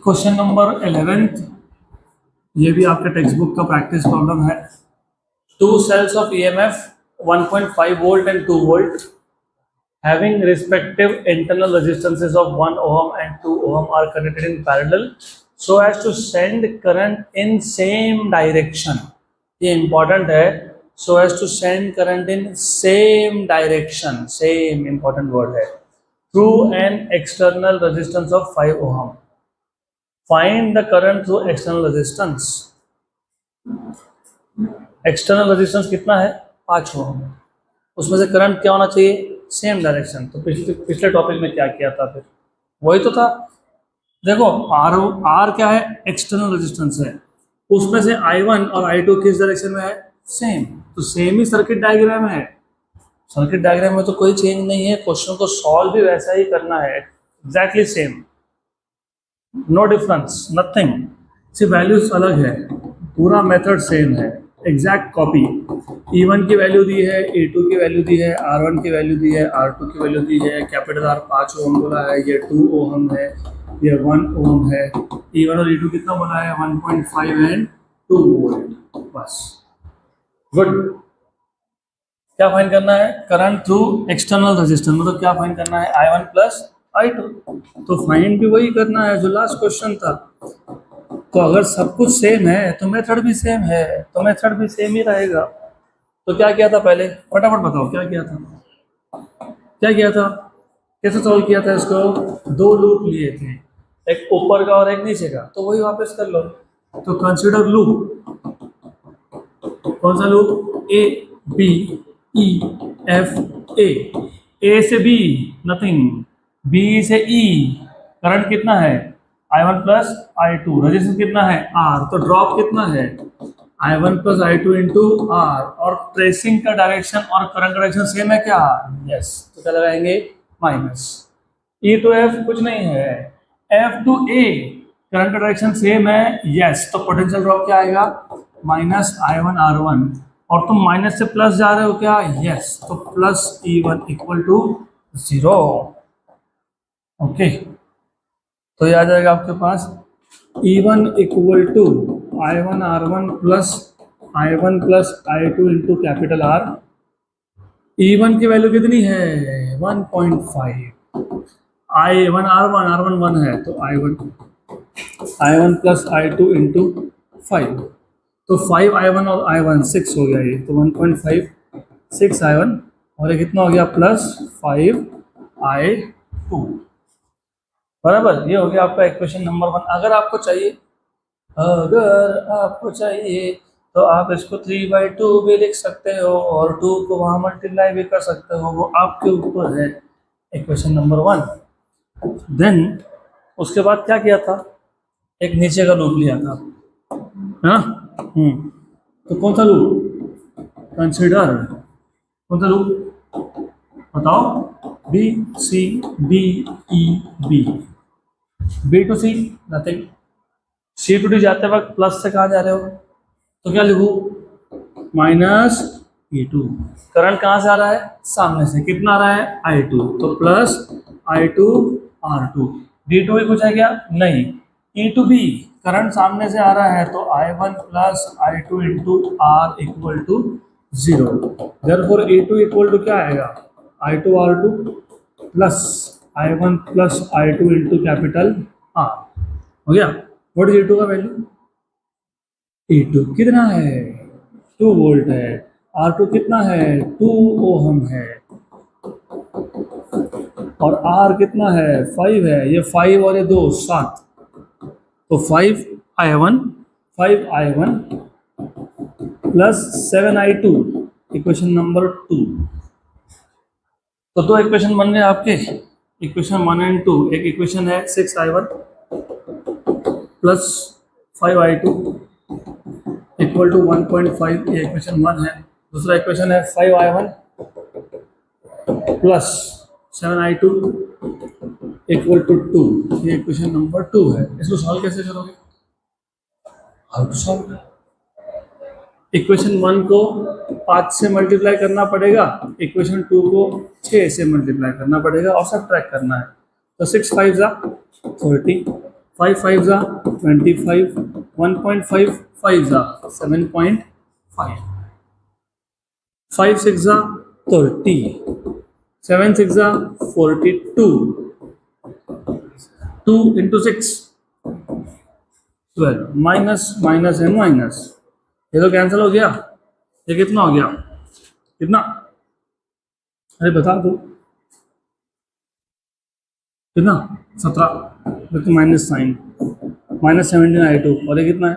Question number 11th, ये भी आपके टेक्स्ट बुक का प्रैक्टिस प्रॉब्लम है। Two cells of EMF 1.5 volt and 2 volt having respective internal resistances of 1 ohm and 2 ohm are connected in parallel so as to send current in same direction। ये important है, so as to send current in same direction, same important word है, through an external resistance of 5 ohm। Find the current through external resistance। External resistance कितना है? 5 ओम। उसमें से current क्या होना चाहिए? Same direction. तो पिछले टॉपिक में क्या किया था? फिर वही तो था। देखो आर क्या है? एक्सटर्नल रेजिस्टेंस है। उसमें से I1 और I2 किस डायरेक्शन में है? सेम। तो सेम ही सर्किट डायग्राम है। सर्किट डायग्राम में तो कोई चेंज नहीं है। क्वेश्चन को सॉल्व भी वैसा ही करना है, exactly same, no difference, nothing. सिर्फ वैल्यूज अलग है, पूरा मेथड सेम है, एग्जैक्ट कॉपी। E1 की वैल्यू दी है, E2 की वैल्यू दी है, R1 की वैल्यू दी है, R2 की वैल्यू दी है, कैपिटल R 5 ओम बोला है, ये 2 ओम है, ये 1 ओम है। E1 और E2 कितना बोला है? 1.5 एंड 2 वोल्ट। बस, गुड। क्या फाइंड करना है? Current through external resistance. मतलब क्या फाइंड करना है? I1 plus I2। तो फाइंड भी वही करना है जो लास्ट क्वेश्चन था। तो अगर सब कुछ सेम है तो मेथड भी सेम है, तो मेथड भी सेम ही रहेगा। तो क्या किया था पहले? फटाफट बताओ क्या किया था? क्या किया था? कैसे सॉल्व किया था इसको? 2 लूप लिए थे, एक ऊपर का और एक नीचे का। तो वही वापस कर लो। तो कंसीडर लूप। कौन सा loop? A B E F A से B नथिंग, B से E। करंट कितना है? I1 plus I2। रेजिस्टेंस कितना है? R। तो ड्रॉप कितना है? I1 plus I2 into R। और ट्रेसिंग का डायरेक्शन और करंट डायरेक्शन सेम है क्या? यस। तो क्या लगाएंगे? माइनस। E टू F कुछ नहीं है, F टू A करंट का डायरेक्शन सेम है, यस। तो पोटेंशियल ड्रॉप क्या आएगा? Minus I1 R1। और तुम माइनस से प्लस जा रहे हो क्या? यस। तो plus E1 equal to 0। Okay, तो ये आ जाएगा आपके पास E1 equal to I1 R1 plus I1 plus I2 into capital R। E1 की वैल्यू कितनी है? 1.5। I1 R1 1 है, तो I1 प्लस I2 इंटू 5। तो 5 I1 और I1 6 हो गया ये। तो 1.5 6 I1 और ये कितना हो गया? Plus 5 I2। बराबर। ये हो गया आपका इक्वेशन नंबर 1। अगर आपको चाहिए तो आप इसको 3/2 भी लिख सकते हो और 2 को वहाँ मल्टीप्लाई भी कर सकते हो, वो आपके ऊपर है। Equation number 1। देन उसके बाद क्या किया था? एक नीचे का लूप लिया था, हाँ। तो कौन सा लूप? कंसीडर कौन सा लूप बताओ? B C B E B। B to C nothing. C to D जाते वक्त प्लस से कहाँ जा रहे हो? तो क्या लिखूं? Minus E2। करंट कहाँ से आ रहा है? सामने से। कितना आ रहा है? I2। तो प्लस I2 R2। D2 भी कुछ है क्या? नहीं। E टू B करंट सामने से आ रहा है, तो I1 plus I2 into R equal to 0। Therefore E2 equal to क्या आएगा? I2 R2 प्लस I1 plus I2 into capital R। हो गया। व्हाट इज E2 का वैल्यू? E2 कितना है? 2 वोल्ट है। R2 कितना है? 2 ओहम है। और R कितना है? 5 है। ये 5 और ये 2 7। तो 5 I1 plus 7 I2 equation number 2। तो 2 इक्वेशन बन गए आपके, इक्वेशन 1 एंड 2। एक इक्वेशन है 6 I1 plus 5 I2 equal to 1.5, ये इक्वेशन 1 है। दूसरा इक्वेशन है 5 I1 plus 7 I2 equal to 2, ये इक्वेशन नंबर 2 है। इसको सॉल्व कैसे करोगे? How to solve? इक्वेशन 1 को 5 से मल्टीप्लाई करना पड़ेगा, इक्वेशन 2 को 6 से मल्टीप्लाई करना पड़ेगा और सब ट्रैक करना है। तो 6 5 जा 30, 5 5 जा 25, 1.5 5 जा 7.5, 5 6 जा 30, 7 6 जा 42, 2 into 6 12, minus minus and minus, ये तो कैंसिल हो गया। ये कितना हो गया, कितना, अरे बता दो कितना, 17 with minus sign, minus 17 I2, और ये कितना है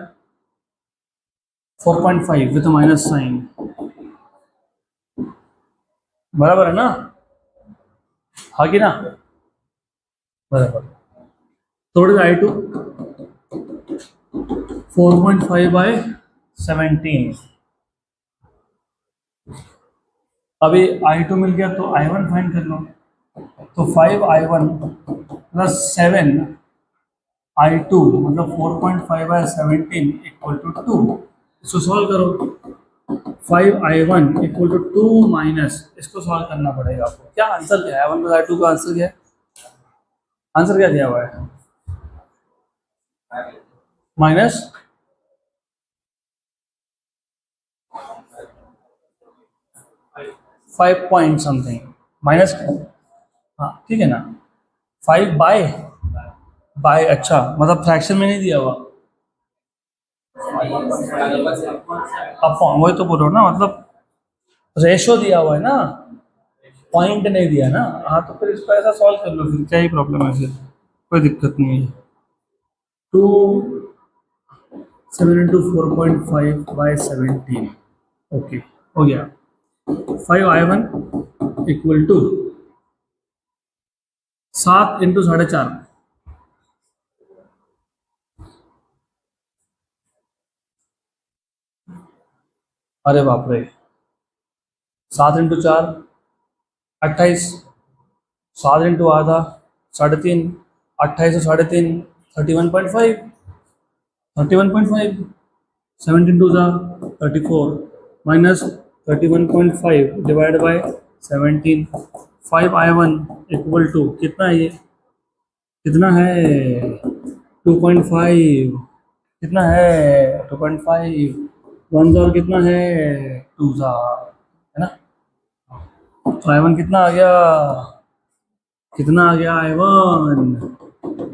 4.5 विथ माइनस साइन, बराबर है ना, हाँ कि ना, बराबर। तो व्हाट इज I2, 4.5/17। अभी I2 मिल गया तो I1 फाइंड कर लो। तो 5I1 प्लस 7I2 मतलब 4.5/17 इक्वल टू 2। इसको सॉल्व करो। 5I1 इक्वल टू 2 माइनस, इसको सॉल्व करना पड़ेगा आपको। क्या आंसर क्या है, I1 प्लस I2 का आंसर क्या है, आंसर क्या दिया हुआ है, माइनस 5 पॉइंट समथिंग, माइनस, हाँ ठीक है ना, 5 बाय अच्छा, मतलब फ्रैक्शन में नहीं दिया हुआ, अपॉन, वही तो बोल रहा हूँ ना, मतलब रेशो दिया हुआ है ना, पॉइंट नहीं दिया ना। हाँ तो फिर इसको ऐसा सॉल्व कर लो, फिर क्या ही प्रॉब्लम है, फिर कोई दिक्कत नहीं है। 2 7 into 4.5/17, ओके हो गया। 5I1 इक्वल टू 7 इंटू 4.5, अरे बाप रे, 7 इंटू 4 28, 7 इंटू आधा 3.5, 28 और 3.5 31.5, 31.5, 17 टू जा 34 minus 31.5 divide by 17। 5I1 equal to कितना है, ये कितना है 2.5, कितना है 2.5, 1 और कितना है 2 ज़ा, है ना। तो I1 कितना आ गया, कितना आ गया I1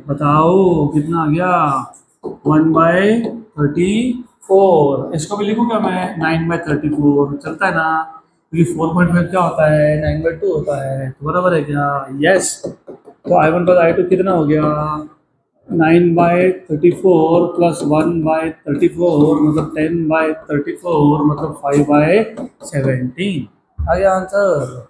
बताओ, कितना आ गया 1/34। इसको भी लिखूँ क्या मैं, 9/34 चलता है ना, क्योंकि 4.5 क्या होता है 9/2 होता है, तो बराबर है क्या, यस। तो I1 प्लस I2 कितना हो गया 9/34 प्लस 1/34 मतलब 10/34 मतलब 5/17, आ गया आंसर।